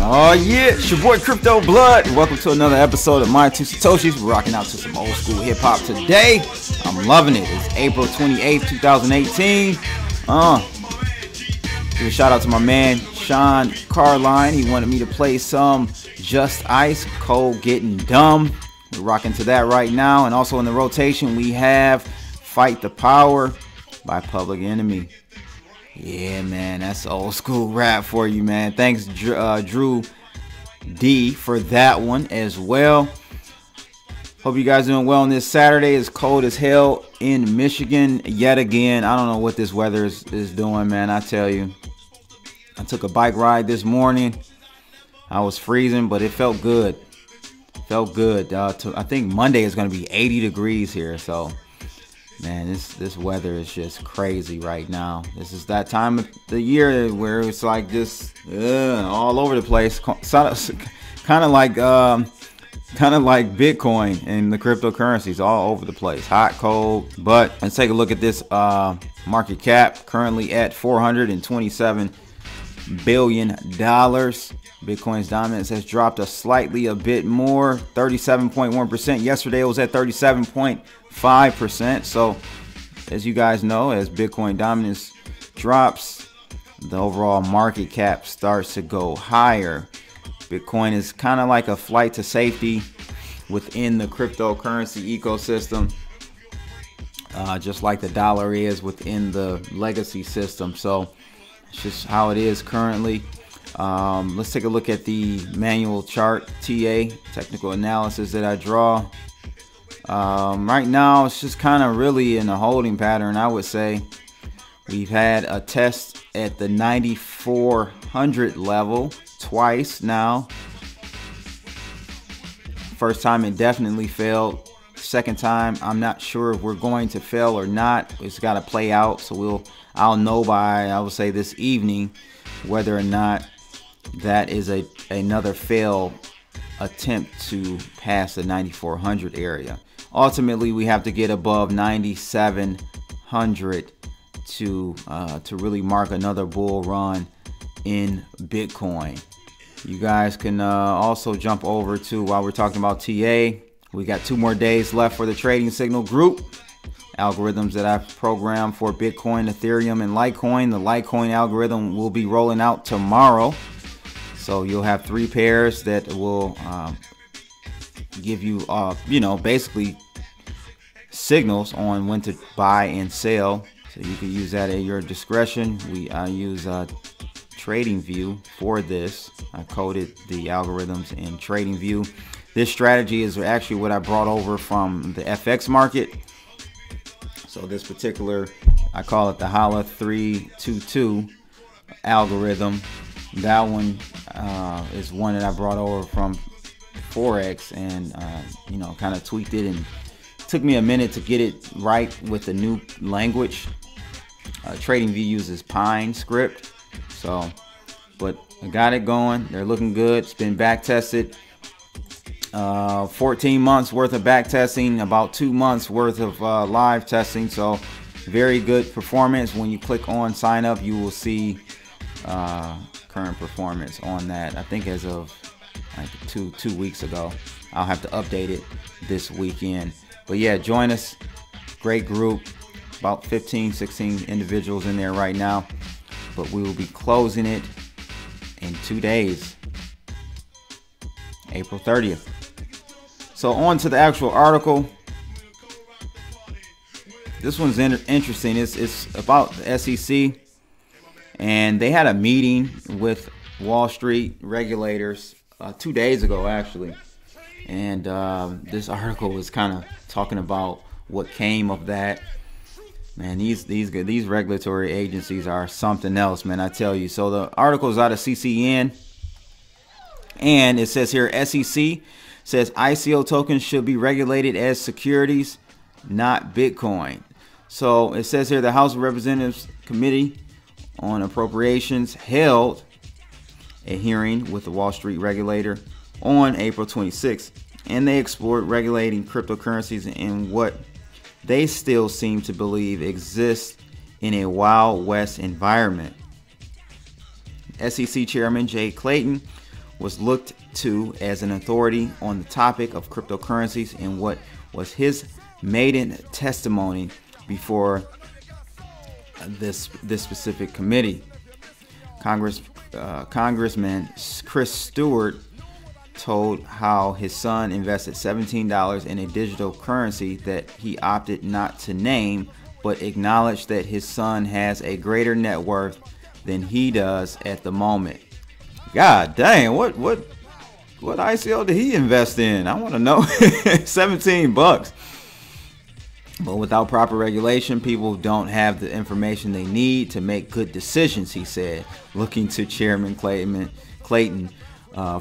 Oh yeah, it's your boy Crypto Blood. Welcome to another episode of My Two Satoshis. We're rocking out to some old school hip hop today. I'm loving it. It's April 28th, 2018. Give a shout out to my man Sean Carline. He wanted me to play some Just Ice, Cold Getting Dumb. We're rocking to that right now. And also in the rotation we have Fight the Power by Public Enemy. Yeah, man, that's old school rap for you, man. Thanks, Drew D, for that one as well. Hope you guys doing well on this Saturday. It's cold as hell in Michigan yet again. I don't know what this weather is doing, man. I tell you, I took a bike ride this morning. I was freezing, but it felt good. Felt good. I think Monday is going to be 80 degrees here, so. Man, this weather is just crazy right now. This is that time of the year where it's like just all over the place. Kind of like Bitcoin and the cryptocurrencies, all over the place. Hot, cold. But let's take a look at this market cap. Currently at $427 billion. Bitcoin's dominance has dropped a bit more, 37.1%. Yesterday it was at 37.5%. So as you guys know, as Bitcoin dominance drops, the overall market cap starts to go higher. Bitcoin is kind of like a flight to safety within the cryptocurrency ecosystem, just like the dollar is within the legacy system. So it's just how it is currently. Let's take a look at the manual chart, TA, technical analysis that I draw. Right now, it's just kind of really in a holding pattern, I would say. We've had a test at the 9,400 level twice now. First time it definitely failed. Second time, I'm not sure if we're going to fail or not. It's got to play out, so I'll know by, I would say, this evening whether or not that is another fail attempt to pass the 9,400 area. Ultimately, we have to get above 9,700 to really mark another bull run in Bitcoin. You guys can also jump over to, while we're talking about TA, we got 2 more days left for the trading signal group. Algorithms that I've programmed for Bitcoin, Ethereum, and Litecoin. The Litecoin algorithm will be rolling out tomorrow. So you'll have 3 pairs that will give you, basically signals on when to buy and sell. So you can use that at your discretion. I use TradingView for this. I coded the algorithms in TradingView. This strategy is actually what I brought over from the FX market. So this particular, I call it the HALA 322 algorithm. That one is one that I brought over from Forex and, kind of tweaked it, and it took me a minute to get it right with the new language. TradingView uses Pine script. So, but I got it going. They're looking good. It's been back tested. 14 months worth of back testing, about 2 months worth of live testing. So very good performance. When you click on sign up, you will see current performance on that. I think as of like two weeks ago. I'll have to update it this weekend. But yeah, join us. Great group. About 15, 16 individuals in there right now. But we will be closing it in 2 days. April 30th. So on to the actual article. This one's interesting. It's about the SEC, and they had a meeting with Wall Street regulators 2 days ago, actually. And this article was kind of talking about what came of that. Man, these regulatory agencies are something else, man, I tell you. So the article is out of CCN, and it says here, SEC says ICO tokens should be regulated as securities, not Bitcoin. So it says here the House of Representatives Committee on Appropriations held a hearing with the Wall Street regulator on April 26th, and they explored regulating cryptocurrencies in what they still seem to believe exists in a Wild West environment. SEC Chairman Jay Clayton was looked to as an authority on the topic of cryptocurrencies in what was his maiden testimony before this specific committee. Congressman Chris Stewart told how his son invested $17 in a digital currency that he opted not to name, but acknowledged that his son has a greater net worth than he does at the moment. God dang, what ICO did he invest in? I want to know. $17. But without proper regulation, people don't have the information they need to make good decisions, he said, looking to Chairman Clayton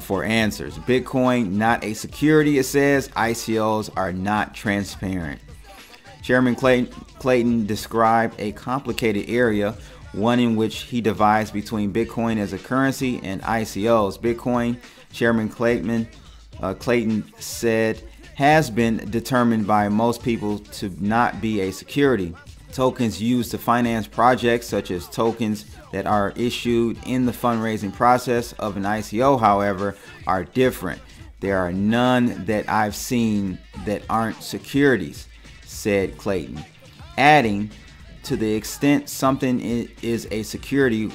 for answers. Bitcoin, not a security, it says. ICOs are not transparent. Chairman Clayton described a complicated area, one in which he divides between Bitcoin as a currency and ICOs. Bitcoin, Chairman Clayton said, has been determined by most people to not be a security. Tokens used to finance projects, such as tokens that are issued in the fundraising process of an ICO, however, are different. There are none that I've seen that aren't securities, said Clayton, adding, to the extent something is a security,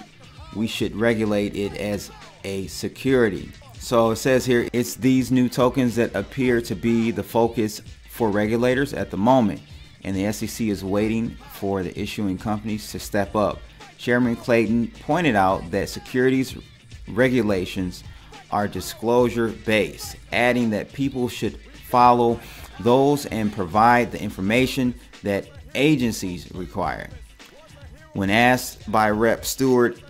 we should regulate it as a security. So it says here, it's these new tokens that appear to be the focus for regulators at the moment, and the SEC is waiting for the issuing companies to step up. Chairman Clayton pointed out that securities regulations are disclosure based, adding that people should follow those and provide the information that agencies require. When asked by Rep. Stewart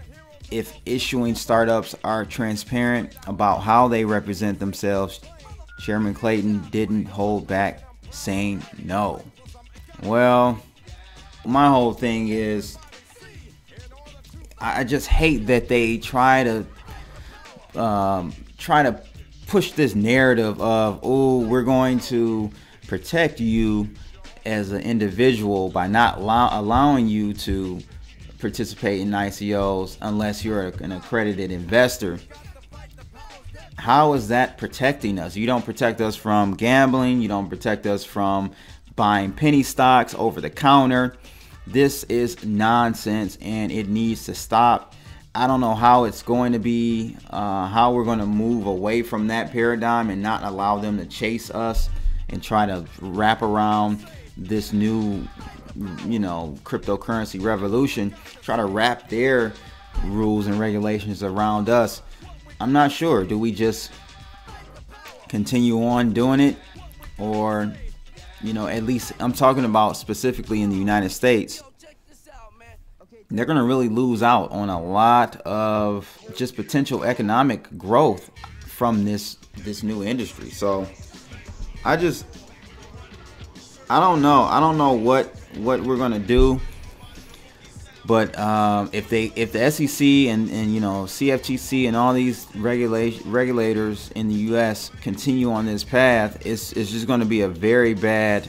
if issuing startups are transparent about how they represent themselves, Chairman Clayton didn't hold back, saying no. Well, my whole thing is, I just hate that they try to push this narrative of, oh, we're going to protect you as an individual by not allowing you to participate in ICOs unless you're an accredited investor. How is that protecting us? You don't protect us from gambling. You don't protect us from buying penny stocks over the counter. This is nonsense and it needs to stop. I don't know how it's going to be, how we're going to move away from that paradigm and not allow them to chase us and try to wrap around this new, cryptocurrency revolution, try to wrap their rules and regulations around us. I'm not sure. Do we just continue on doing it? Or, at least I'm talking about specifically in the United States. They're going to really lose out on a lot of just potential economic growth from this new industry. So I don't know. I don't know what we're going to do. But if the SEC and CFTC and all these regulators in the U.S. continue on this path, it's just going to be a very bad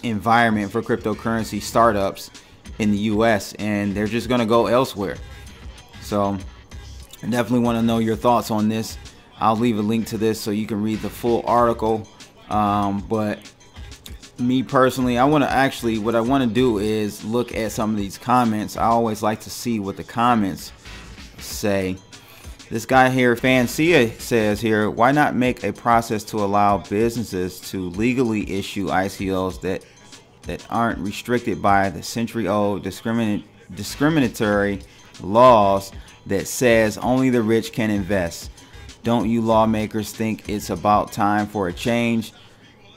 environment for cryptocurrency startups in the U.S. and they're just going to go elsewhere. So I definitely want to know your thoughts on this. I'll leave a link to this so you can read the full article. But me personally, what I want to do is look at some of these comments. I always like to see what the comments say. This guy here, Fancia, says here, why not make a process to allow businesses to legally issue ICOs that aren't restricted by the century-old discriminatory laws that says only the rich can invest? Don't you lawmakers think it's about time for a change?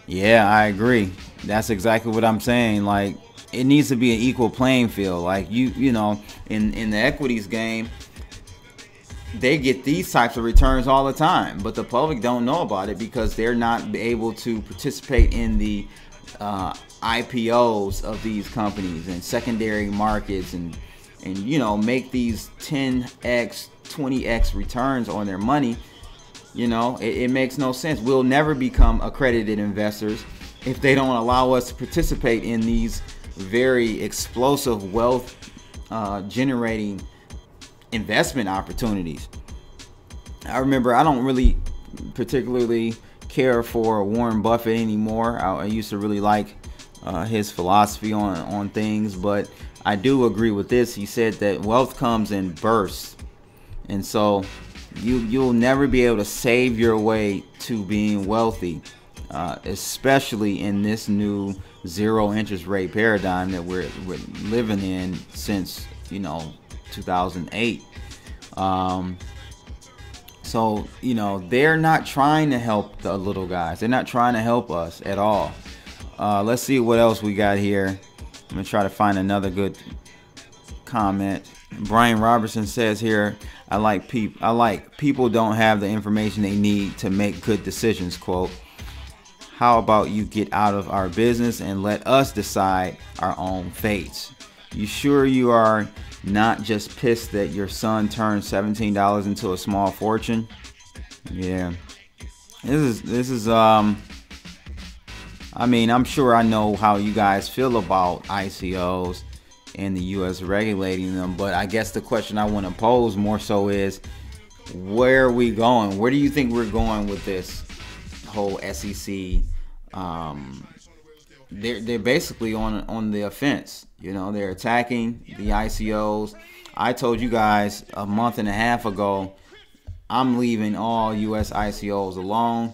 Yeah, I agree. That's exactly what I'm saying. Like, it needs to be an equal playing field. Like, in the equities game, they get these types of returns all the time, but the public don't know about it because they're not able to participate in the IPOs of these companies and secondary markets and make these 10x, 20x returns on their money. It makes no sense. We'll never become accredited investors if they don't allow us to participate in these very explosive wealth generating investment opportunities. I remember I don't really particularly care for Warren Buffett anymore. I used to really like his philosophy on things, but I do agree with this. He said that wealth comes in bursts, and so you'll never be able to save your way to being wealthy, especially in this new zero interest rate paradigm that we're living in since 2008. So, they're not trying to help the little guys. They're not trying to help us at all. Let's see what else we got here. I'm going to try to find another good comment. Brian Robertson says here, I like people don't have the information they need to make good decisions, quote. How about you get out of our business and let us decide our own fates? You sure you are not just pissed that your son turned $17 into a small fortune? Yeah. This is I mean, I'm sure I know how you guys feel about ICOs and the US regulating them, but I guess the question I want to pose more so is, where are we going? Where do you think we're going with this whole SEC? They're basically on the offense. They're attacking the ICOs. I told you guys a month and a half ago, I'm leaving all US ICOs alone.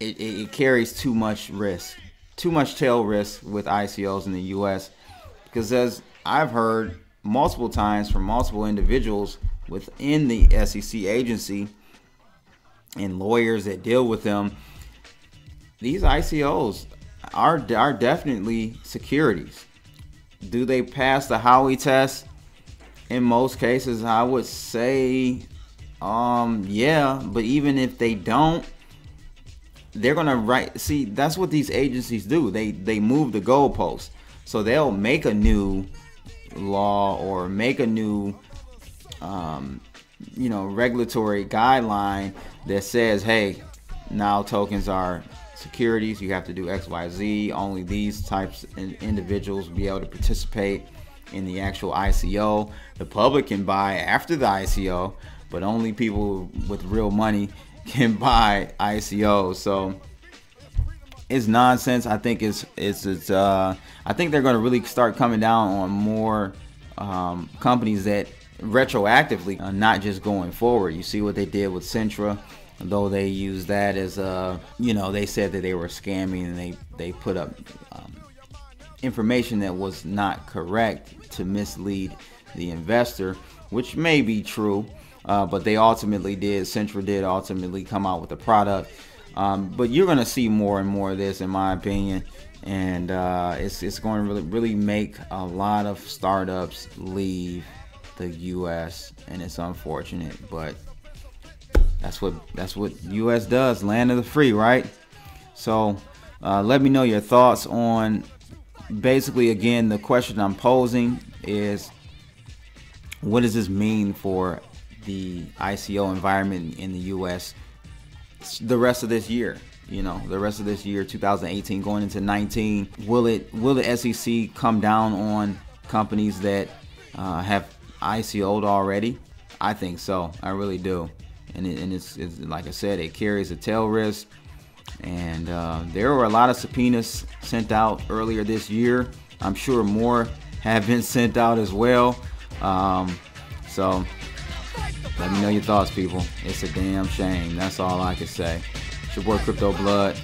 It carries too much risk, too much tail risk with ICOs in the US, because as I've heard multiple times from multiple individuals within the SEC agency and lawyers that deal with them, these ICOs are definitely securities. Do they pass the Howey test? In most cases, I would say, yeah. But even if they don't, they're gonna write. See, that's what these agencies do. They move the goalposts. So they'll make a new law or make a new, regulatory guideline that says, hey, now tokens are securities. You have to do XYZ. Only these types of individuals will be able to participate in the actual ICO. The public can buy after the ICO, but only people with real money can buy ICOs. So it's nonsense. I think I think they're going to really start coming down on more companies that retroactively, not just going forward. You see what they did with Centra. Though they used that as they said that they were scamming, and they put up information that was not correct to mislead the investor, which may be true, but Centra did ultimately come out with a product. But you're going to see more and more of this, in my opinion, and it's going to really make a lot of startups leave the U.S., and it's unfortunate, but that's what U.S. does, land of the free, right? So let me know your thoughts on, basically, again, the question I'm posing is, what does this mean for the ICO environment in the U.S. the rest of this year? The rest of this year, 2018, going into 19, will the SEC come down on companies that have ICO'd already? I think so. I really do. And it's like I said, it carries a tail risk. And there were a lot of subpoenas sent out earlier this year. I'm sure more have been sent out as well. So let me know your thoughts, people. It's a damn shame. That's all I can say. It's your boy Crypto Blood.